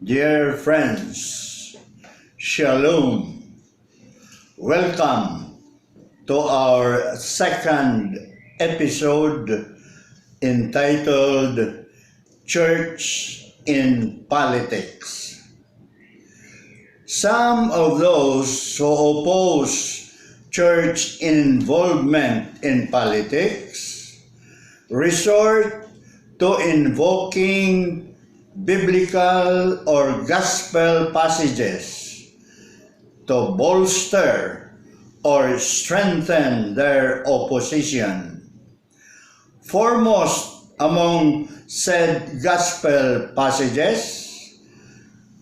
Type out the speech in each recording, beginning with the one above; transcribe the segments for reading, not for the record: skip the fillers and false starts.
Dear friends, Shalom. Welcome to our second episode entitled Church in Politics. Some of those who oppose church involvement in politics resort to invoking biblical or gospel passages to bolster or strengthen their opposition. Foremost among said gospel passages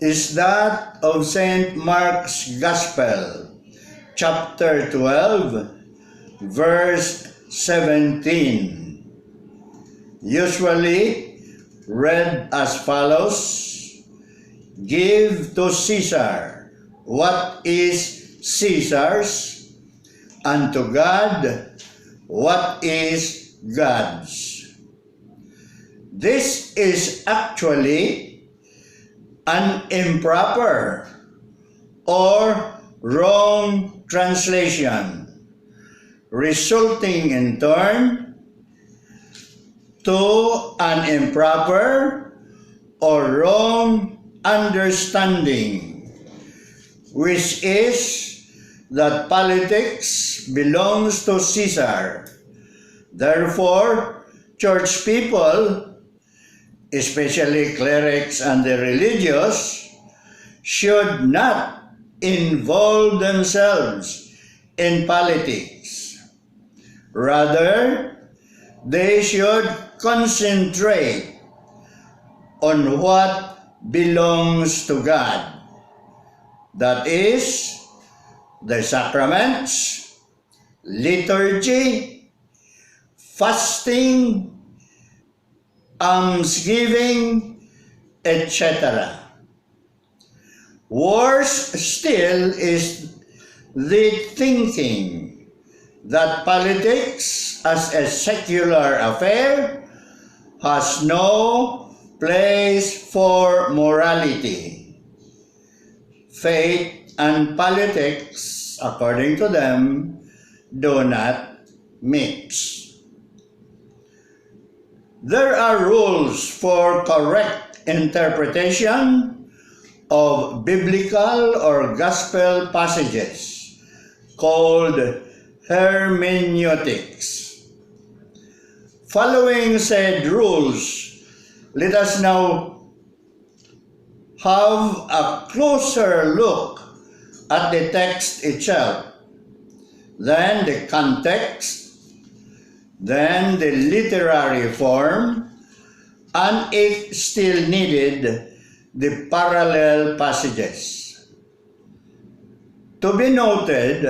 is that of St. Mark's Gospel, chapter 12, verse 17, usually read as follows: Give to Caesar what is Caesar's, and to God what is God's. This is actually an improper or wrong translation, resulting in turn to an improper or wrong understanding, which is that politics belongs to Caesar. Therefore, church people, especially clerics and the religious, should not involve themselves in politics. Rather, they should concentrate on what belongs to God. That is, the sacraments, liturgy, fasting, almsgiving, etc. Worse still is the thinking that politics as a secular affair has no place for morality. Faith and politics, according to them, do not mix. There are rules for correct interpretation of biblical or gospel passages called hermeneutics. Following said rules, let us now have a closer look at the text itself, then the context, then the literary form, and if still needed, the parallel passages. To be noted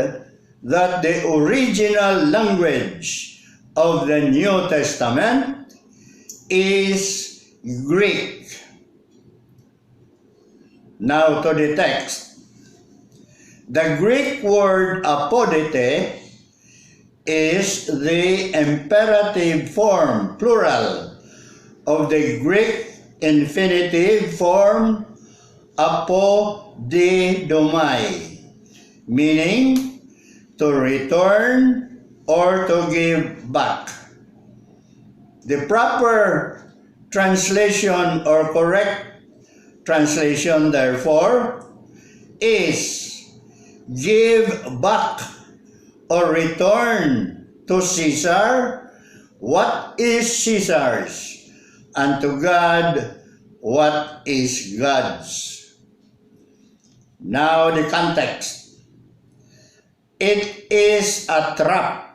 that the original language of the New Testament is Greek. Now to the text. The Greek word apodete is the imperative form, plural, of the Greek infinitive form apodidomai, meaning to return or to give back. The proper translation or correct translation, therefore, is give back or return to Caesar what is Caesar's, and to God what is God's. Now the context. It is a trap.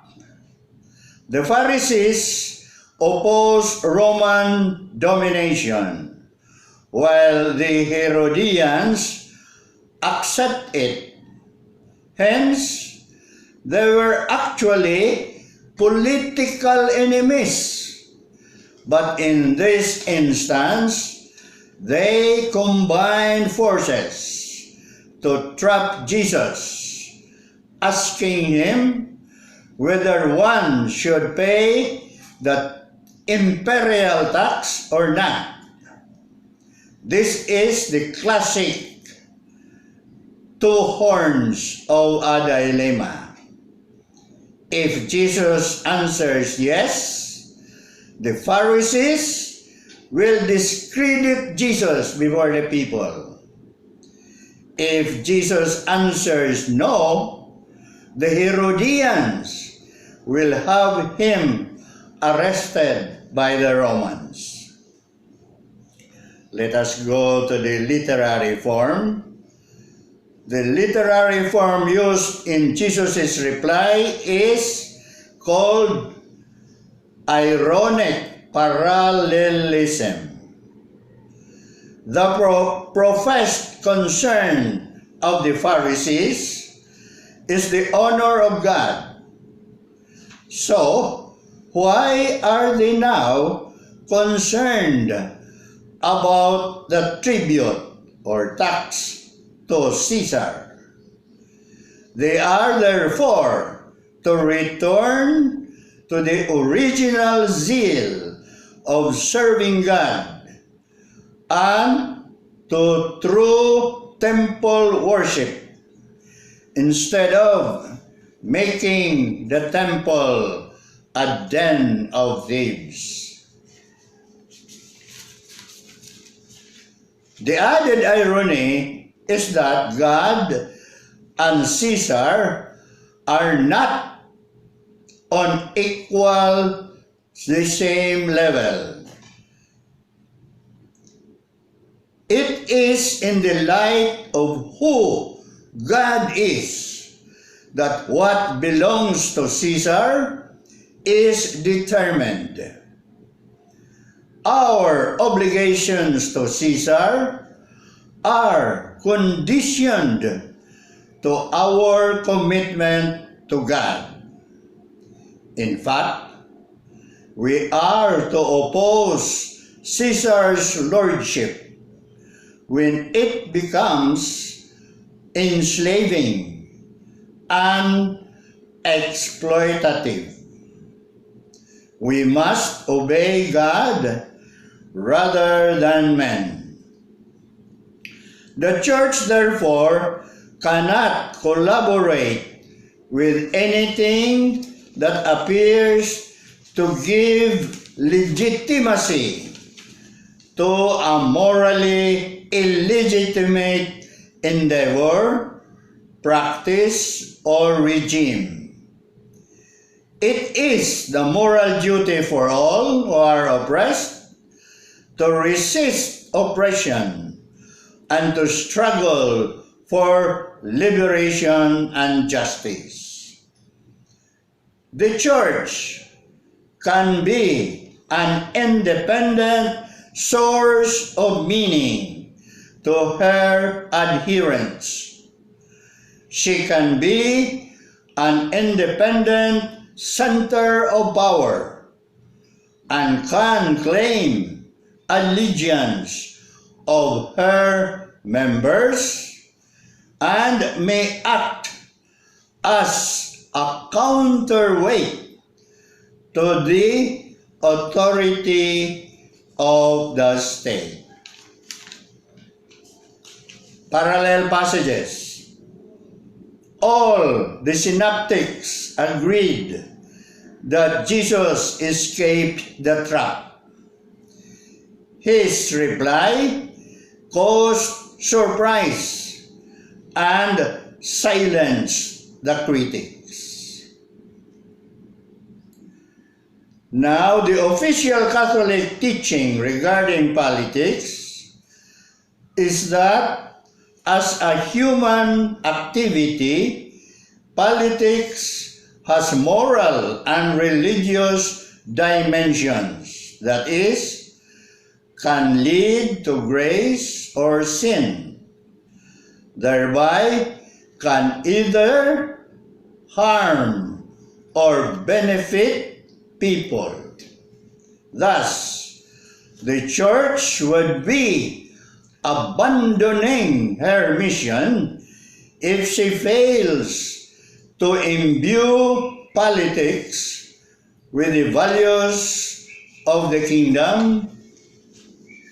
The Pharisees opposed Roman domination, while the Herodians accept it. Hence, they were actually political enemies. But in this instance, they combined forces to trap Jesus, asking him whether one should pay the imperial tax or not. This is the classic two horns of a dilemma. If Jesus answers yes, the Pharisees will discredit Jesus before the people. If Jesus answers no, the Herodians will have him arrested by the Romans. Let us go to the literary form. The literary form used in Jesus' reply is called ironic parallelism. The professed concern of the Pharisees is the honor of God. So, why are they now concerned about the tribute or tax to Caesar? They are therefore to return to the original zeal of serving God and to true temple worship, instead of making the temple a den of thieves. The added irony is that God and Caesar are not on the same level. It is in the light of who God is that what belongs to Caesar is determined. Our obligations to Caesar are conditioned to our commitment to God. In fact, we are to oppose Caesar's lordship when it becomes enslaving and exploitative. We must obey God rather than men. The church, therefore, cannot collaborate with anything that appears to give legitimacy to a morally illegitimate endeavor, practice, or regime. It is the moral duty for all who are oppressed to resist oppression and to struggle for liberation and justice. The church can be an independent source of meaning to her adherents. She can be an independent center of power and can claim allegiance of her members and may act as a counterweight to the authority of the state. Parallel passages. All the synoptics agreed that Jesus escaped the trap. His reply caused surprise and silenced the critics. Now, the official Catholic teaching regarding politics is that as a human activity, politics has moral and religious dimensions, that is, can lead to grace or sin, thereby can either harm or benefit people. Thus, the church would be abandoning her mission if she fails to imbue politics with the values of the kingdom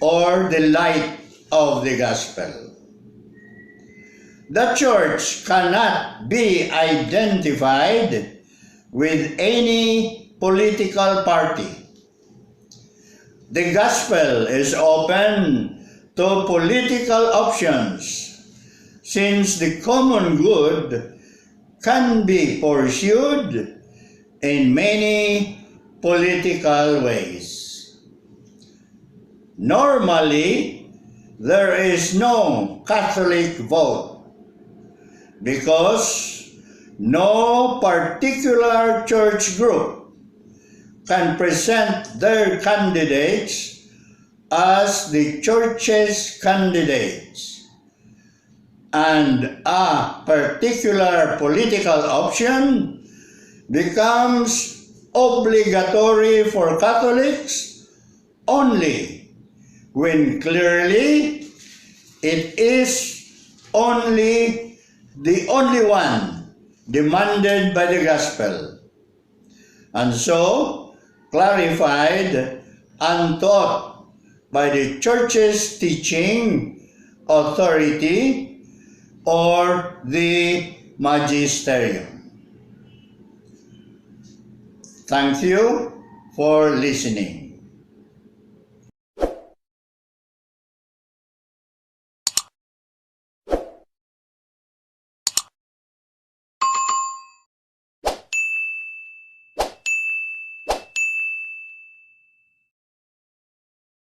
or the light of the gospel. The church cannot be identified with any political party. The gospel is open to political options, since the common good can be pursued in many political ways. Normally, there is no Catholic vote because no particular church group can present their candidates as the church's candidates, and a particular political option becomes obligatory for Catholics only when clearly it is only the only one demanded by the gospel, and so clarified and taught by the church's teaching authority or the magisterium. Thank you for listening.